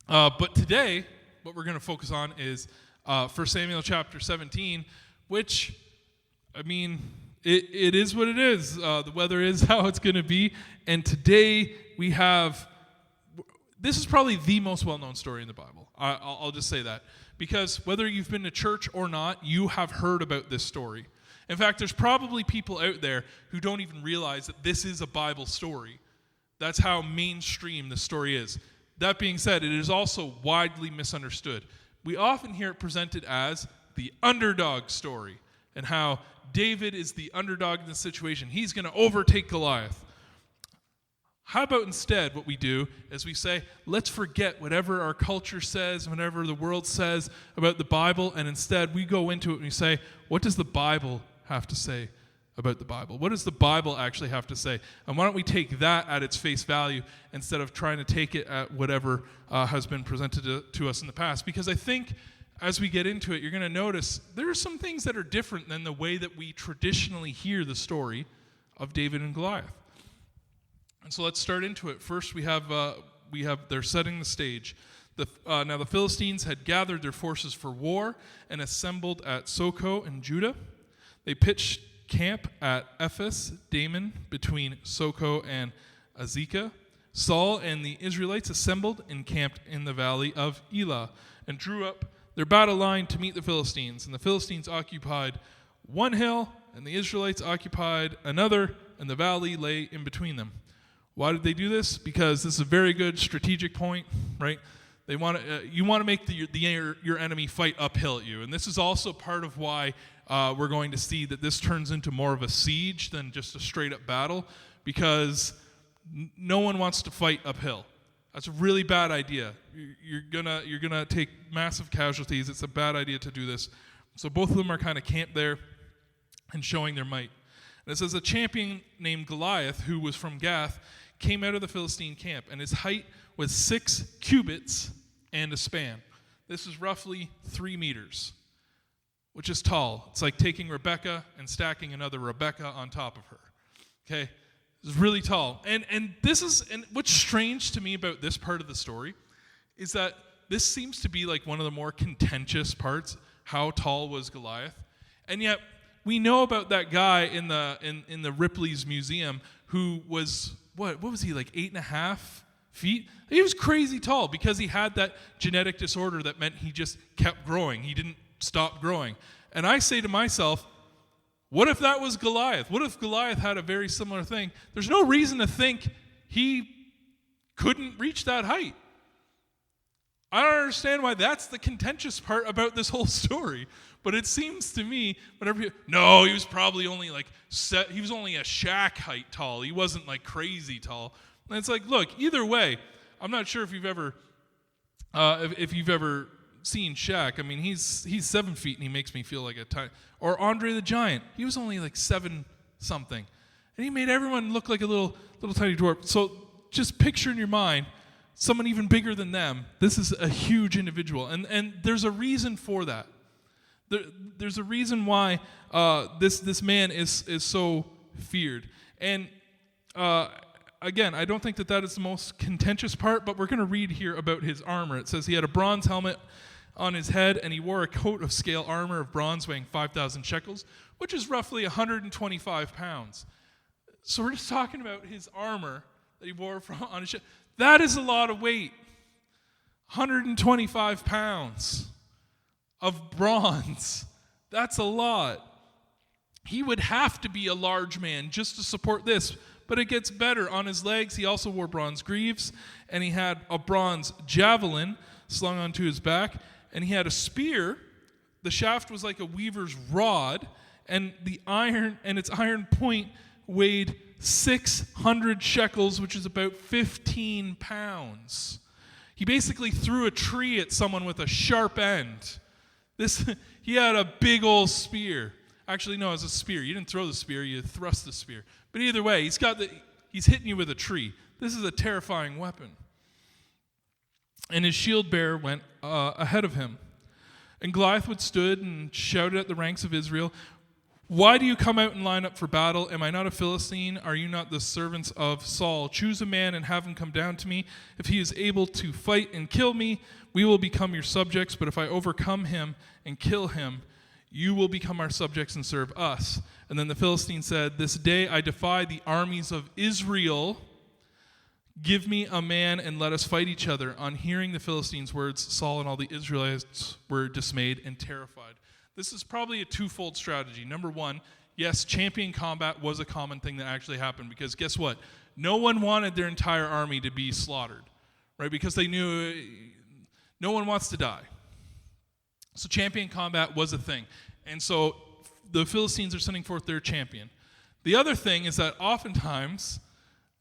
But today, what we're going to focus on is 1 Samuel chapter 17, which, I mean, it is what it is. The weather is how it's going to be. And today we have, this is probably the most well-known story in the Bible. I'll just say that. Because whether you've been to church or not, you have heard about this story. In fact, there's probably people out there who don't even realize that this is a Bible story. That's how mainstream the story is. That being said, it is also widely misunderstood. We often hear it presented as the underdog story and how David is the underdog in this situation. He's going to overtake Goliath. How about instead what we do is we say, let's forget whatever our culture says, whatever the world says about the Bible, and instead we go into it and we say, what does the Bible have to say about the Bible? What does the Bible actually have to say? And why don't we take that at its face value instead of trying to take it at whatever has been presented to us in the past? Because I think as we get into it, you're going to notice there are some things that are different than the way that we traditionally hear the story of David and Goliath. And so let's start into it. First, we have they're setting the stage. Now the Philistines had gathered their forces for war and assembled at Soko in Judah. They pitched camp at Ephes Dammim between Soko and Azekah. Saul and the Israelites assembled and camped in the valley of Elah and drew up their battle line to meet the Philistines. And the Philistines occupied one hill, and the Israelites occupied another, and the valley lay in between them. Why did they do this? Because this is a very good strategic point, right? You want to make your enemy fight uphill at you. And this is also part of why we're going to see that this turns into more of a siege than just a straight-up battle, because no one wants to fight uphill. That's a really bad idea. You're gonna take massive casualties. It's a bad idea to do this. So both of them are kind of camped there and showing their might. And it says a champion named Goliath, who was from Gath, came out of the Philistine camp, and his height was 6 cubits and a span. This is roughly 3 meters, which is tall. It's like taking Rebecca and stacking another Rebecca on top of her. Okay? It's really tall. And what's strange to me about this part of the story is that this seems to be like one of the more contentious parts. How tall was Goliath? And yet we know about that guy in the Ripley's Museum who was, what was he, like 8.5 feet? He was crazy tall because he had that genetic disorder that meant he just kept growing. He didn't stop growing. And I say to myself, what if that was Goliath? What if Goliath had a very similar thing? There's no reason to think he couldn't reach that height. I don't understand why that's the contentious part about this whole story. But it seems to me, no, he was probably only he was only a shack height tall. He wasn't like crazy tall. And it's like, look, either way, I'm not sure if you've ever seen Shaq. I mean, he's 7 feet and he makes me feel like a tiny. Or Andre the Giant, he was only like 7 something, and he made everyone look like a little tiny dwarf. So just picture in your mind someone even bigger than them. This is a huge individual, and there's a reason for that. There's a reason why this man is so feared. And again, I don't think that is the most contentious part, but we're going to read here about his armor. It says he had a bronze helmet on his head, and he wore a coat of scale armor of bronze weighing 5,000 shekels, which is roughly 125 pounds. So we're just talking about his armor that he wore on his chest. That is a lot of weight. 125 pounds of bronze. That's a lot. He would have to be a large man just to support this, but it gets better. On his legs, he also wore bronze greaves, and he had a bronze javelin slung onto his back, and he had a spear. The shaft was like a weaver's rod, and its iron point weighed 600 shekels, which is about 15 pounds. He basically threw a tree at someone with a sharp end. He had a big old spear. Actually, no, it was a spear. You didn't throw the spear, you thrust the spear. But either way, he's hitting you with a tree. This is a terrifying weapon. And his shield bearer went ahead of him. And Goliath stood and shouted at the ranks of Israel, Why do you come out and line up for battle? Am I not a Philistine? Are you not the servants of Saul? Choose a man and have him come down to me. If he is able to fight and kill me, we will become your subjects. But if I overcome him and kill him, you will become our subjects and serve us. And then the Philistine said, this day I defy the armies of Israel. Give me a man and let us fight each other. On hearing the Philistines' words, Saul and all the Israelites were dismayed and terrified. This is probably a twofold strategy. Number one, yes, champion combat was a common thing that actually happened because guess what? No one wanted their entire army to be slaughtered, right? Because they knew no one wants to die. So champion combat was a thing. And so the Philistines are sending forth their champion. The other thing is that oftentimes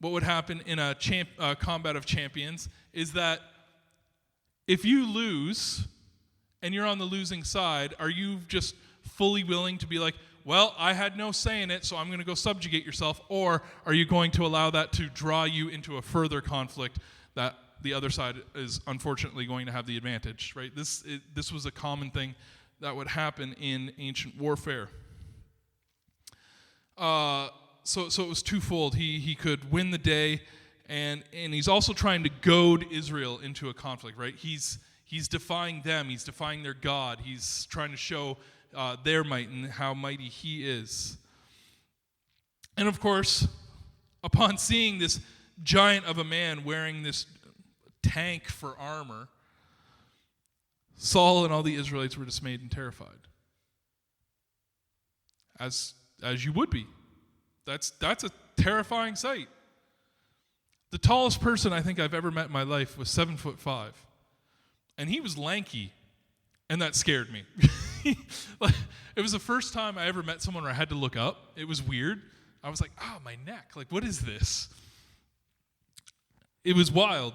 what would happen in a combat of champions is that if you lose and you're on the losing side, are you just fully willing to be like, well, I had no say in it, so I'm going to go subjugate yourself? Or are you going to allow that to draw you into a further conflict that the other side is unfortunately going to have the advantage, right? This was a common thing that would happen in ancient warfare. So it was twofold. He could win the day, and he's also trying to goad Israel into a conflict, right? He's defying them. He's defying their God. He's trying to show their might and how mighty he is. And of course, upon seeing this giant of a man wearing this tank for armor, Saul and all the Israelites were dismayed and terrified. As you would be. That's a terrifying sight. The tallest person I think I've ever met in my life was 7'5". And he was lanky, and that scared me. It was the first time I ever met someone where I had to look up. It was weird. I was like, oh, my neck. Like, what is this? It was wild.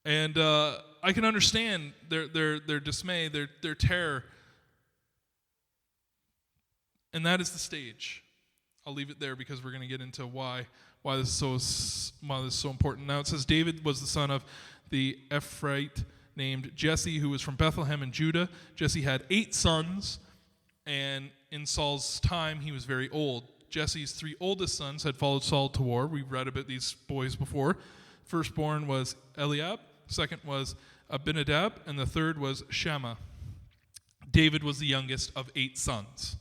And I can understand their dismay, their terror. And that is the stage. I'll leave it there because we're going to get into why this is so important. Now it says David was the son of the Ephraite named Jesse, who was from Bethlehem in Judah. Jesse had 8 sons, and in Saul's time he was very old. Jesse's 3 oldest sons had followed Saul to war. We've read about these boys before. Firstborn was Eliab, second was Abinadab, and the third was Shammah. David was the youngest of 8 sons.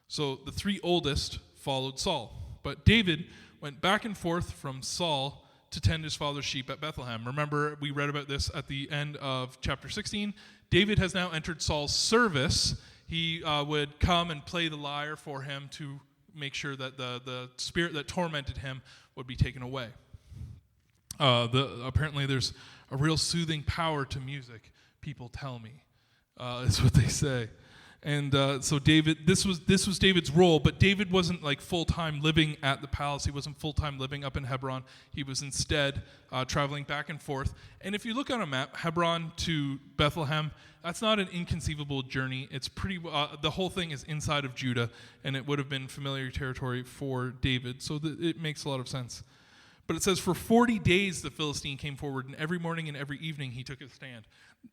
So the 3 oldest followed Saul. But David went back and forth from Saul to tend his father's sheep at Bethlehem. Remember, we read about this at the end of chapter 16. David has now entered Saul's service. He would come and play the lyre for him to make sure that the spirit that tormented him would be taken away. Apparently there's a real soothing power to music, people tell me, is what they say. And so David, this was David's role, but David wasn't like full-time living at the palace. He wasn't full-time living up in Hebron. He was instead traveling back and forth. And if you look on a map, Hebron to Bethlehem, that's not an inconceivable journey. It's pretty. The whole thing is inside of Judah, and it would have been familiar territory for David. So it makes a lot of sense. But it says, for 40 days the Philistine came forward, and every morning and every evening he took his stand.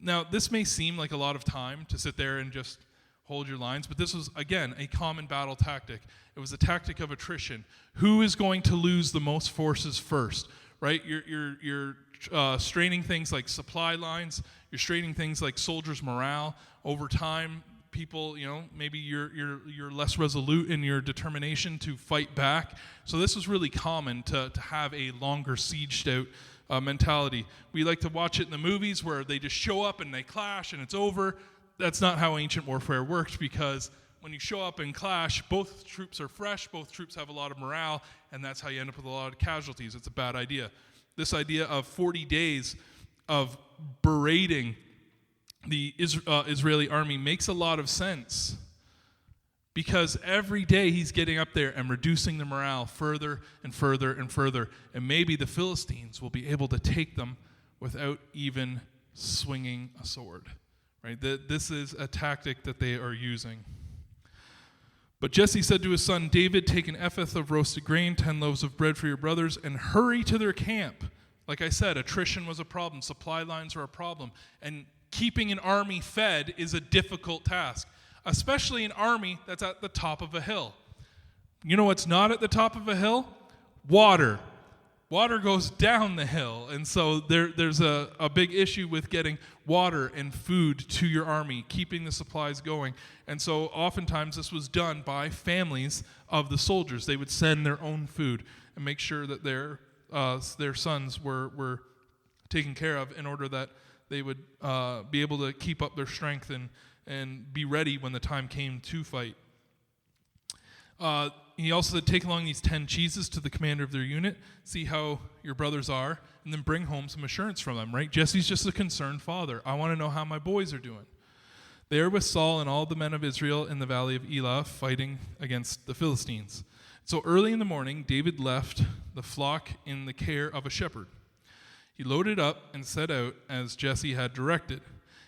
Now, this may seem like a lot of time to sit there and just hold your lines, but this was, again, a common battle tactic. It was a tactic of attrition. Who is going to lose the most forces first, right? You're straining things like supply lines. You're straining things like soldiers' morale. Over time, people, maybe you're less resolute in your determination to fight back. So this was really common to have a longer sieged out mentality. We like to watch it in the movies where they just show up and they clash and it's over. That's not how ancient warfare worked, because when you show up and clash, both troops are fresh, both troops have a lot of morale, and that's how you end up with a lot of casualties. It's a bad idea. This idea of 40 days of berating the Israeli army makes a lot of sense, because every day he's getting up there and reducing the morale further and further and further, and maybe the Philistines will be able to take them without even swinging a sword. Right? This is a tactic that they are using. But Jesse said to his son David, take an ephah of roasted grain, 10 loaves of bread for your brothers, and hurry to their camp. Like I said, attrition was a problem. Supply lines were a problem. And keeping an army fed is a difficult task. especially an army that's at the top of a hill. You know what's not at the top of a hill? Water. Water goes down the hill, and so there's a big issue with getting water and food to your army, keeping the supplies going. And so oftentimes this was done by families of the soldiers. They would send their own food and make sure that their sons were taken care of in order that they would be able to keep up their strength and be ready when the time came to fight. He also said, take along these 10 cheeses to the commander of their unit, see how your brothers are, and then bring home some assurance from them, right? Jesse's just a concerned father. I want to know how my boys are doing. They are with Saul and all the men of Israel in the valley of Elah fighting against the Philistines. So early in the morning, David left the flock in the care of a shepherd. He loaded up and set out as Jesse had directed.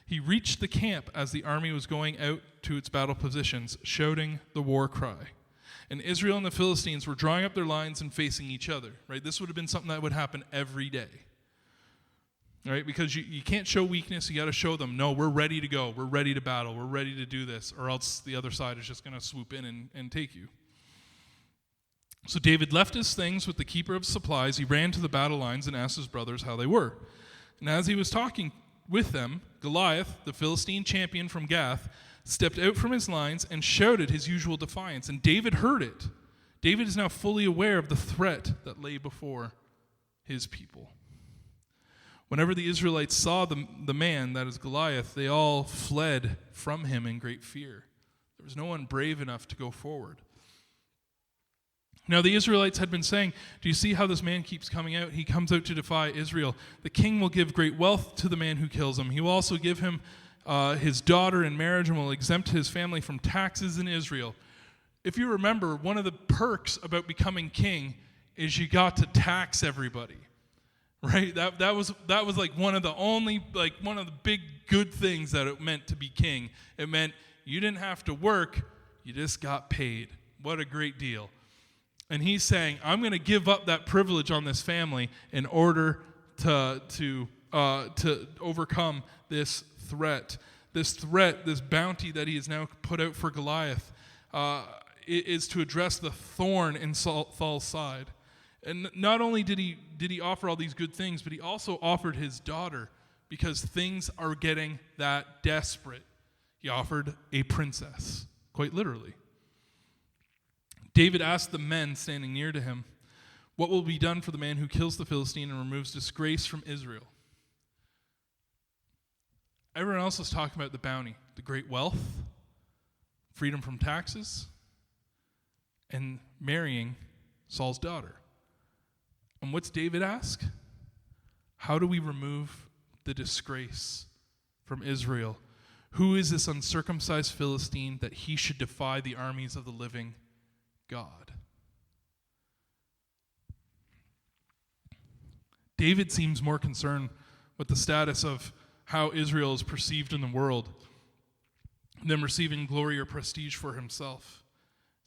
He reached the camp as the army was going out to its battle positions, shouting the war cry. And Israel and the Philistines were drawing up their lines and facing each other, right? This would have been something that would happen every day, right? Because you can't show weakness. You got to show them, no, we're ready to go. We're ready to battle. We're ready to do this, or else the other side is just going to swoop in and take you. So David left his things with the keeper of supplies. He ran to the battle lines and asked his brothers how they were. And as he was talking with them, Goliath, the Philistine champion from Gath, stepped out from his lines and shouted his usual defiance. And David heard it. David is now fully aware of the threat that lay before his people. Whenever the Israelites saw the man, that is Goliath, they all fled from him in great fear. There was no one brave enough to go forward. Now the Israelites had been saying, do you see how this man keeps coming out? He comes out to defy Israel. The king will give great wealth to the man who kills him. He will also give him his daughter in marriage and will exempt his family from taxes in Israel. If you remember, one of the perks about becoming king is you got to tax everybody, right? That was like one of the big good things that it meant to be king. It meant you didn't have to work, you just got paid. What a great deal. And he's saying, I'm going to give up that privilege on this family in order to overcome this threat, this bounty that he has now put out for Goliath, is to address the thorn in Saul's side. And not only did he offer all these good things, but he also offered his daughter because things are getting that desperate. He offered a princess, quite literally. David asked the men standing near to him, what will be done for the man who kills the Philistine and removes disgrace from Israel? Everyone else is talking about the bounty, the great wealth, freedom from taxes, and marrying Saul's daughter. And what's David ask? How do we remove the disgrace from Israel? Who is this uncircumcised Philistine that he should defy the armies of the living God? David seems more concerned with the status of how Israel is perceived in the world than receiving glory or prestige for himself.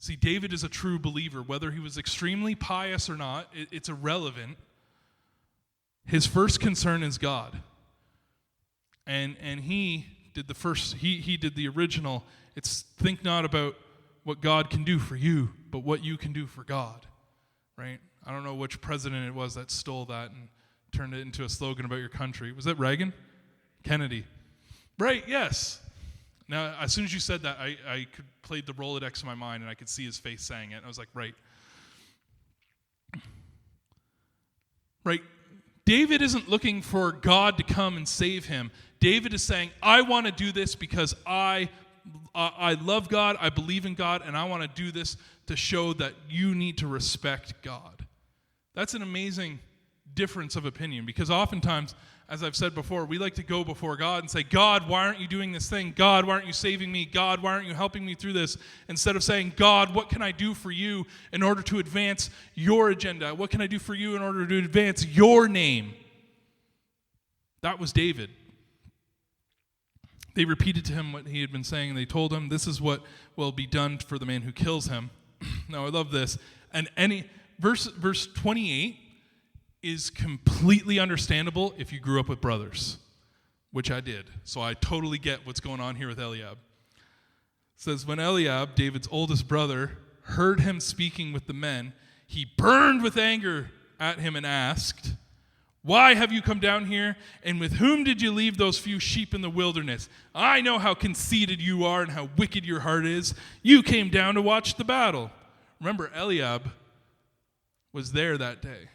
See, David is a true believer. Whether he was extremely pious or not, it's irrelevant. His first concern is God. And he did the original. It's think not about what God can do for you, but what you can do for God, right? I don't know which president it was that stole that and turned it into a slogan about your country. Was that Reagan? Kennedy. Right, yes. Now, as soon as you said that, I could play the Rolodex in my mind, and I could see his face saying it, and I was like, right. Right? David isn't looking for God to come and save him. David is saying, I want to do this because I love God, I believe in God, and I want to do this to show that you need to respect God. That's an amazing difference of opinion, because oftentimes, as I've said before, we like to go before God and say, God, why aren't you doing this thing? God, why aren't you saving me? God, why aren't you helping me through this? Instead of saying, God, what can I do for you in order to advance your agenda? What can I do for you in order to advance your name? That was David. They repeated to him what he had been saying, and they told him, this is what will be done for the man who kills him. Now, I love this. And verse 28 is completely understandable if you grew up with brothers, which I did. So I totally get what's going on here with Eliab. says, when Eliab, David's oldest brother, heard him speaking with the men, he burned with anger at him and asked, why have you come down here, and with whom did you leave those few sheep in the wilderness? I know how conceited you are and how wicked your heart is. You came down to watch the battle. Remember, Eliab was there that day.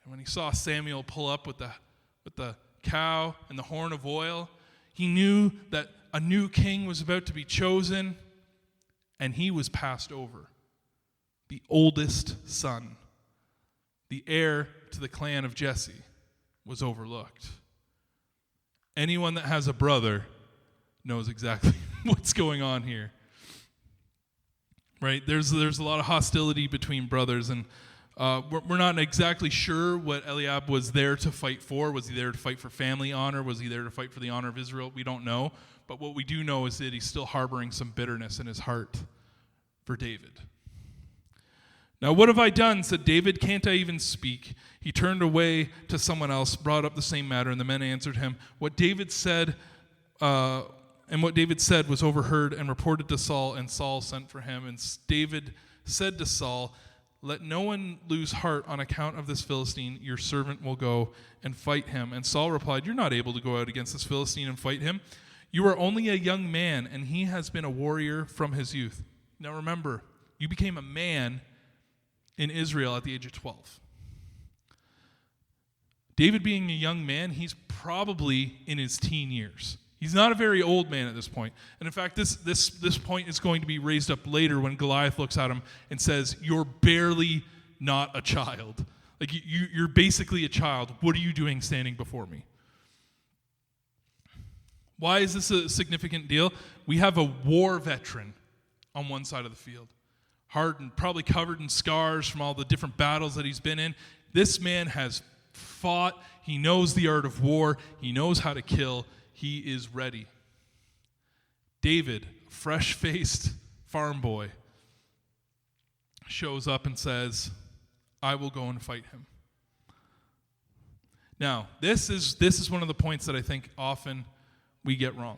And when he saw Samuel pull up with the cow and the horn of oil, he knew that a new king was about to be chosen, and he was passed over. The oldest son, the heir to the clan of Jesse, was overlooked. Anyone that has a brother knows exactly what's going on here. Right? There's a lot of hostility between brothers, and we're not exactly sure what Eliab was there to fight for. Was he there to fight for family honor? Was he there to fight for the honor of Israel? We don't know. But what we do know is that he's still harboring some bitterness in his heart for David. Now, what have I done? Said David. Can't I even speak? He turned away to someone else, brought up the same matter, and the men answered him. What David said was overheard and reported to Saul, and Saul sent for him. And David said to Saul, let no one lose heart on account of this Philistine. Your servant will go and fight him. And Saul replied, you're not able to go out against this Philistine and fight him. You are only a young man, and he has been a warrior from his youth. Now remember, you became a man in Israel at the age of 12. David being a young man, he's probably in his teen years. He's not a very old man at this point. And in fact, this point is going to be raised up later when Goliath looks at him and says, you're barely not a child. Like, you're basically a child. What are you doing standing before me? Why is this a significant deal? We have a war veteran on one side of the field. Hardened, probably covered in scars from all the different battles that he's been in. This man has fought. He knows the art of war. He knows how to kill. He is ready. David, fresh-faced farm boy, shows up and says, I will go and fight him. Now, this is one of the points that I think often we get wrong.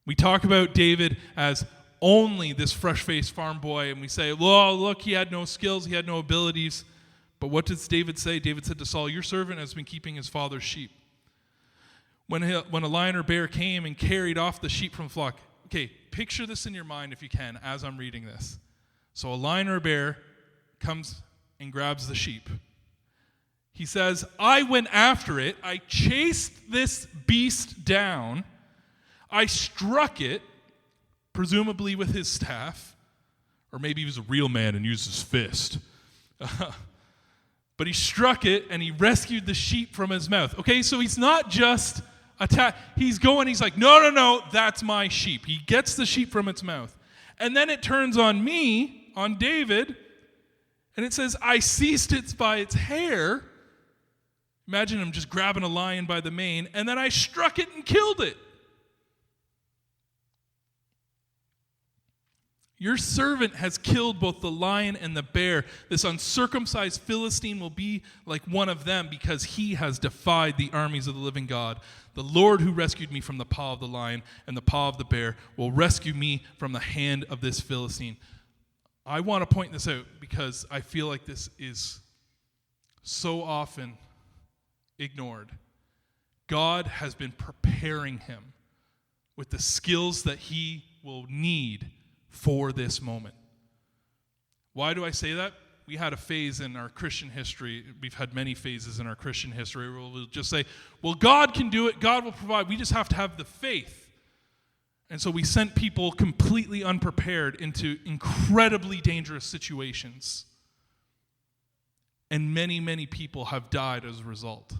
We talk about David as only this fresh-faced farm boy, and we say, well, look, he had no skills, he had no abilities. But what does David say? David said to Saul, your servant has been keeping his father's sheep. When a lion or bear came and carried off the sheep from the flock. Okay, picture this in your mind if you can as I'm reading this. So a lion or a bear comes and grabs the sheep. He says, I went after it. I chased this beast down. I struck it, presumably with his staff, or maybe he was a real man and used his fist. But he struck it and he rescued the sheep from his mouth. Okay, so he's not just he's like, no, that's my sheep. He gets the sheep from its mouth. And then it turns on me, on David, and it says, I seized it by its hair. Imagine him just grabbing a lion by the mane, and then I struck it and killed it. Your servant has killed both the lion and the bear. This uncircumcised Philistine will be like one of them because he has defied the armies of the living God. The Lord who rescued me from the paw of the lion and the paw of the bear will rescue me from the hand of this Philistine. I want to point this out because I feel like this is so often ignored. God has been preparing him with the skills that he will need for this moment. Why do I say that? We had a phase in our Christian history. We've had many phases in our Christian history where we'll just say, well, God can do it. God will provide. We just have to have the faith. And so we sent people completely unprepared into incredibly dangerous situations. And many, many people have died as a result.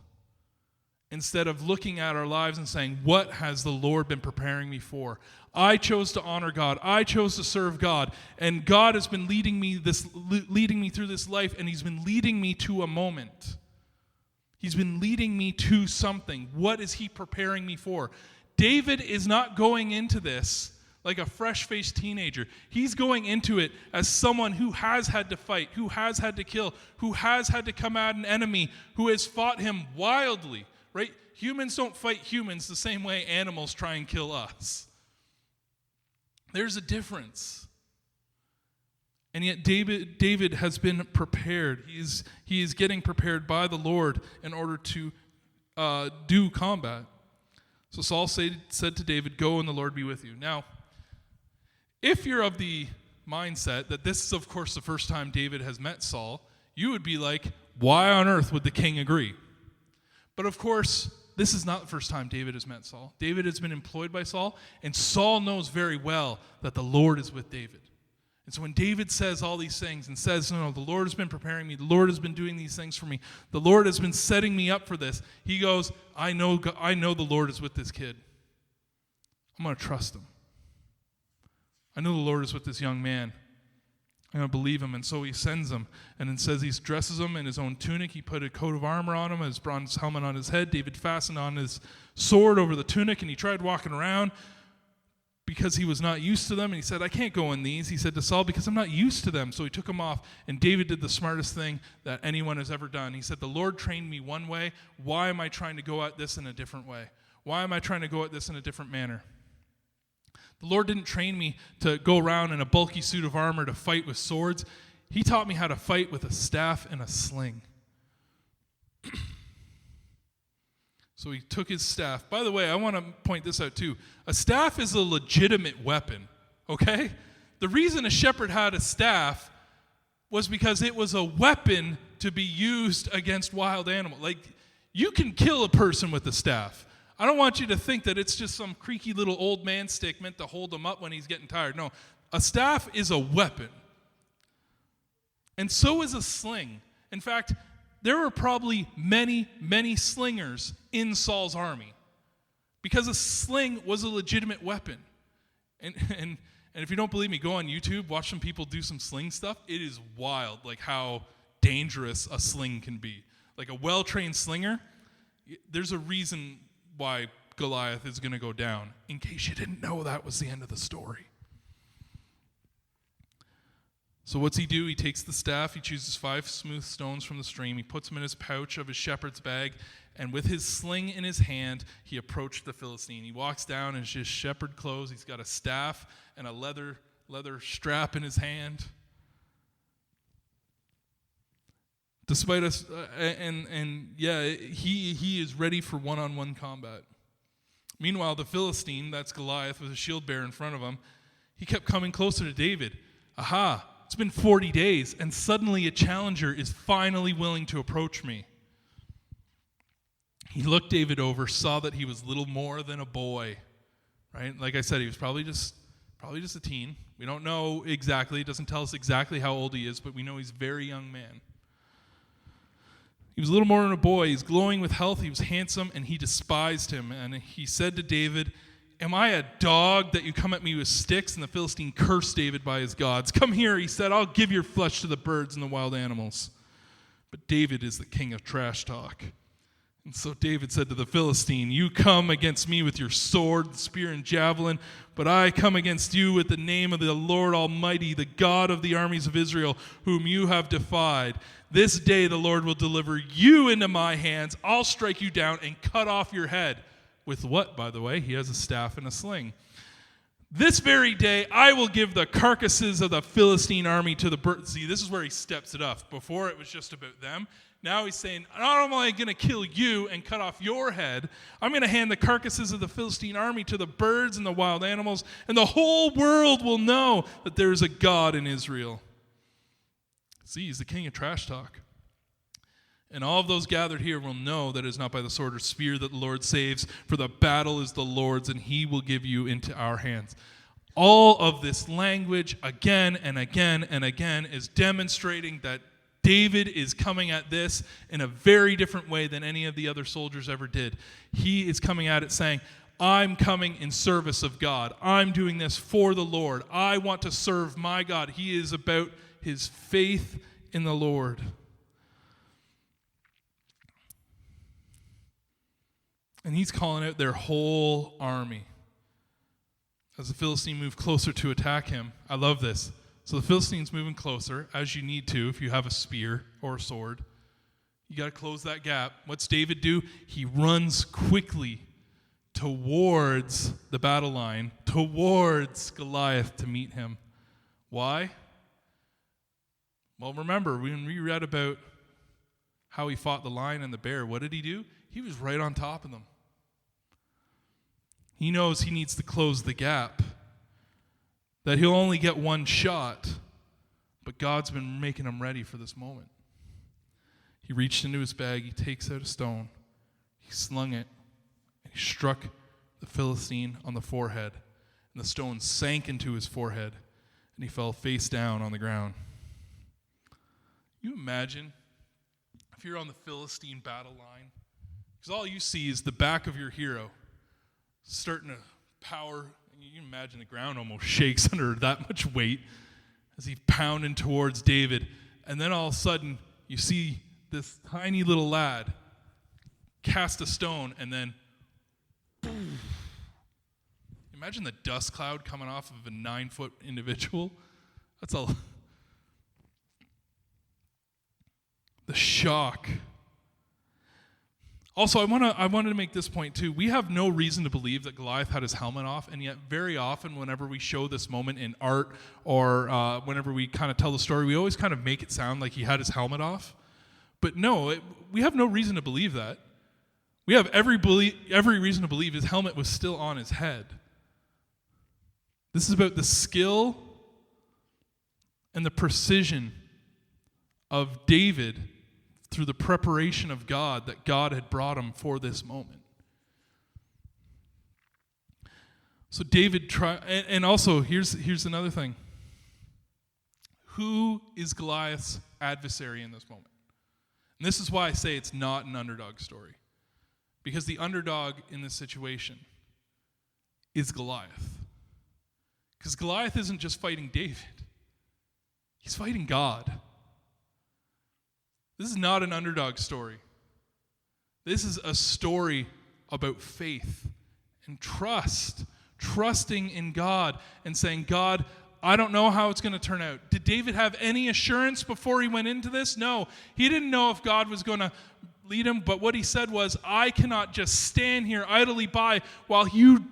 Instead of looking at our lives and saying, what has the Lord been preparing me for? I chose to honor God. I chose to serve God. And God has been leading me through this life, and he's been leading me to a moment. He's been leading me to something. What is he preparing me for? David is not going into this like a fresh-faced teenager. He's going into it as someone who has had to fight, who has had to kill, who has had to come at an enemy, who has fought him wildly. Right? Humans don't fight humans the same way animals try and kill us. There's a difference. And yet David has been prepared. He is getting prepared by the Lord in order to do combat. So Saul said to David, "Go and the Lord be with you." Now, if you're of the mindset that this is, of course, the first time David has met Saul, you would be like, why on earth would the king agree? But of course, this is not the first time David has met Saul. David has been employed by Saul, and Saul knows very well that the Lord is with David. And so when David says all these things and says, no, the Lord has been preparing me, the Lord has been doing these things for me, the Lord has been setting me up for this, he goes, I know the Lord is with this kid. I'm going to trust him. I know the Lord is with this young man. I'm going to believe him. And so he sends him. And it says he dresses him in his own tunic. He put a coat of armor on him, his bronze helmet on his head. David fastened on his sword over the tunic, and he tried walking around because he was not used to them. And he said, I can't go in these. He said to Saul, because I'm not used to them. So he took them off. And David did the smartest thing that anyone has ever done. He said, the Lord trained me one way. Why am I trying to go at this in a different way? Why am I trying to go at this in a different manner? The Lord didn't train me to go around in a bulky suit of armor to fight with swords. He taught me how to fight with a staff and a sling. So he took his staff. By the way, I want to point this out too. A staff is a legitimate weapon, okay? The reason a shepherd had a staff was because it was a weapon to be used against wild animals. Like, you can kill a person with a staff. I don't want you to think that it's just some creaky little old man stick meant to hold him up when he's getting tired. No, a staff is a weapon. And so is a sling. In fact, there were probably many, many slingers in Saul's army because a sling was a legitimate weapon. And if you don't believe me, go on YouTube, watch some people do some sling stuff. It is wild, like how dangerous a sling can be. Like a well-trained slinger, there's a reason why Goliath is going to go down, in case you didn't know that was the end of the story. So what's he do? He takes the staff, he chooses 5 smooth stones from the stream, he puts them in his pouch of his shepherd's bag, and with his sling in his hand, he approached the Philistine. He walks down in his shepherd clothes, he's got a staff and a leather strap in his hand. Despite us, he is ready for one-on-one combat. Meanwhile, the Philistine, that's Goliath, with a shield bearer in front of him, he kept coming closer to David. Aha, it's been 40 days, and suddenly a challenger is finally willing to approach me. He looked David over, saw that he was little more than a boy, right? Like I said, he was probably just a teen. We don't know exactly. It doesn't tell us exactly how old he is, but we know he's a very young man. He was little more than a boy. He's glowing with health. He was handsome, and he despised him. And he said to David, am I a dog that you come at me with sticks? And the Philistine cursed David by his gods. Come here, he said, I'll give your flesh to the birds and the wild animals. But David is the king of trash talk. And so David said to the Philistine, you come against me with your sword, spear, and javelin, but I come against you with the name of the Lord Almighty, the God of the armies of Israel, whom you have defied. This day the Lord will deliver you into my hands. I'll strike you down and cut off your head. With what, by the way? He has a staff and a sling. This very day I will give the carcasses of the Philistine army to the birds. See, this is where he steps it up. Before it was just about them. Now he's saying, not only am I going to kill you and cut off your head, I'm going to hand the carcasses of the Philistine army to the birds and the wild animals, and the whole world will know that there is a God in Israel. See, he's the king of trash talk. And all of those gathered here will know that it is not by the sword or spear that the Lord saves, for the battle is the Lord's, and he will give you into our hands. All of this language, again and again and again, is demonstrating that David is coming at this in a very different way than any of the other soldiers ever did. He is coming at it saying, I'm coming in service of God. I'm doing this for the Lord. I want to serve my God. He is about his faith in the Lord. And he's calling out their whole army. As the Philistine moved closer to attack him, I love this. So the Philistine's moving closer, as you need to if you have a spear or a sword. You got to close that gap. What's David do? He runs quickly towards the battle line, towards Goliath to meet him. Why? Well, remember, when we read about how he fought the lion and the bear, what did he do? He was right on top of them. He knows he needs to close the gap, that he'll only get one shot, but God's been making him ready for this moment. He reached into his bag, he takes out a stone, he slung it, and he struck the Philistine on the forehead, and the stone sank into his forehead, and he fell face down on the ground. You imagine if you're on the Philistine battle line, because all you see is the back of your hero starting to power. You can imagine the ground almost shakes under that much weight as he's pounding towards David. And then all of a sudden, you see this tiny little lad cast a stone, and then boom. Imagine the dust cloud coming off of a 9-foot individual. That's all. The shock. Also, I wanted to make this point too. We have no reason to believe that Goliath had his helmet off, and yet very often whenever we show this moment in art or whenever we kind of tell the story, we always kind of make it sound like he had his helmet off. But no, we have no reason to believe that. We have every reason to believe his helmet was still on his head. This is about the skill and the precision of David through the preparation of God, that God had brought him for this moment. So David and also here's another thing. Who is Goliath's adversary in this moment? And this is why I say it's not an underdog story. Because the underdog in this situation is Goliath. Because Goliath isn't just fighting David. He's fighting God. This is not an underdog story. This is a story about faith and trust. Trusting in God and saying, God, I don't know how it's going to turn out. Did David have any assurance before he went into this? No. He didn't know if God was going to lead him, but what he said was, I cannot just stand here idly by while you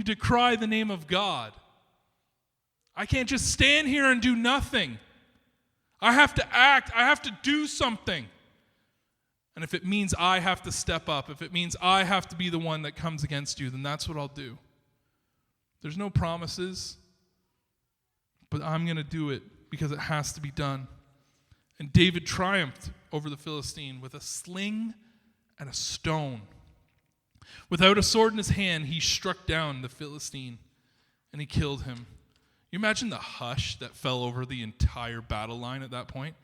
decry the name of God. I can't just stand here and do nothing. I have to act. I have to do something. And if it means I have to step up, if it means I have to be the one that comes against you, then that's what I'll do. There's no promises, but I'm going to do it because it has to be done. And David triumphed over the Philistine with a sling and a stone. Without a sword in his hand, he struck down the Philistine and he killed him. You imagine the hush that fell over the entire battle line at that point?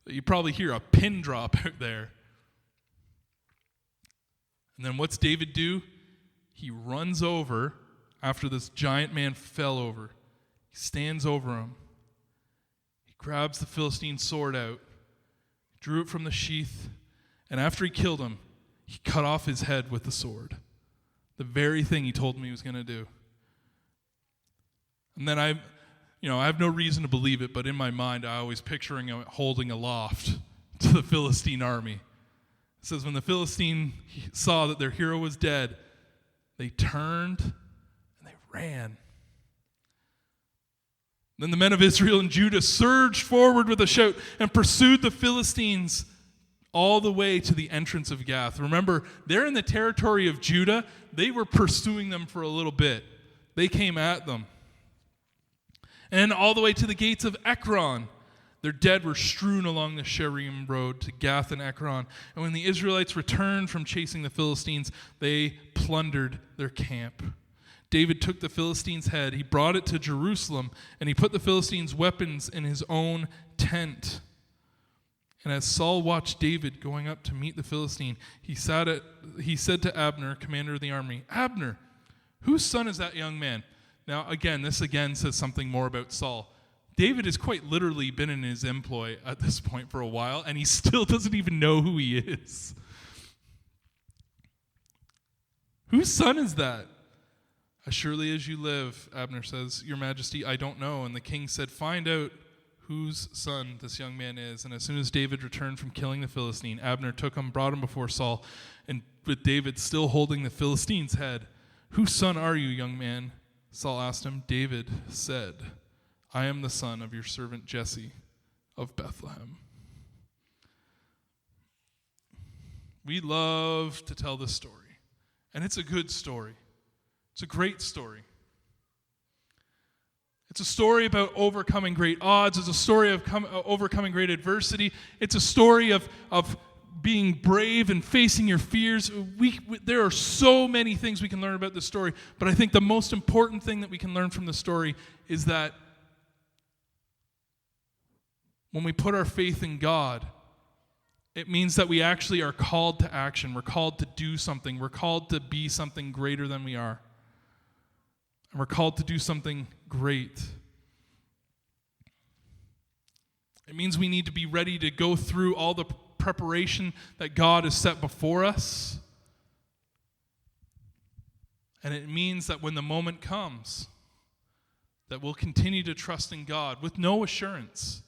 You probably hear a pin drop out there. And then what's David do? He runs over after this giant man fell over. He stands over him. He grabs the Philistine sword out, drew it from the sheath, and after he killed him, he cut off his head with the sword. The very thing he told me he was going to do. And then I have no reason to believe it, but in my mind, I always picturing him holding aloft to the Philistine army. It says, when the Philistine saw that their hero was dead, they turned and they ran. Then the men of Israel and Judah surged forward with a shout and pursued the Philistines all the way to the entrance of Gath. Remember, they're in the territory of Judah. They were pursuing them for a little bit. They came at them. And all the way to the gates of Ekron. Their dead were strewn along the Sherim road to Gath and Ekron. And when the Israelites returned from chasing the Philistines, they plundered their camp. David took the Philistine's head, he brought it to Jerusalem, and he put the Philistines' weapons in his own tent. And as Saul watched David going up to meet the Philistine, he said to Abner, commander of the army, Abner, whose son is that young man? Now, this says something more about Saul. David has quite literally been in his employ at this point for a while, and he still doesn't even know who he is. Whose son is that? As surely as you live, Abner says, Your Majesty, I don't know. And the king said, Find out whose son this young man is. And as soon as David returned from killing the Philistine, Abner took him, brought him before Saul, and with David still holding the Philistine's head, "Whose son are you, young man?" Saul asked him. David said, "I am the son of your servant Jesse of Bethlehem." We love to tell this story, and it's a good story. It's a great story. It's a story about overcoming great odds. It's a story of overcoming great adversity. It's a story of being brave and facing your fears. There are so many things we can learn about this story, but I think the most important thing that we can learn from the story is that when we put our faith in God, it means that we actually are called to action. We're called to do something. We're called to be something greater than we are. And we're called to do something great. It means we need to be ready to go through all the preparation that God has set before us. And it means that when the moment comes, that we'll continue to trust in God with no assurance.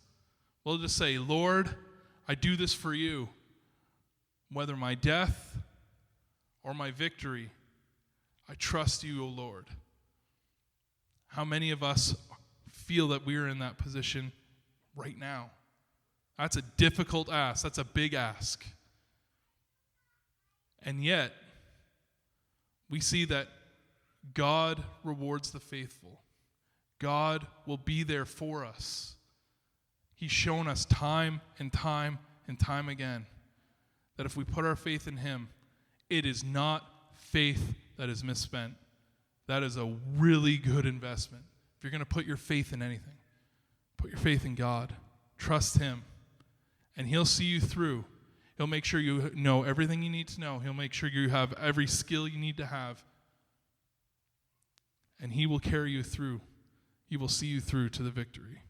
We'll just say, "Lord, I do this for you. Whether my death or my victory, I trust you, O Lord." How many of us feel that we're in that position right now? That's a difficult ask. That's a big ask. And yet, we see that God rewards the faithful. God will be there for us. He's shown us time and time and time again that if we put our faith in him, it is not faith that is misspent. That is a really good investment. If you're going to put your faith in anything, put your faith in God. Trust him. And he'll see you through. He'll make sure you know everything you need to know. He'll make sure you have every skill you need to have. And he will carry you through. He will see you through to the victory.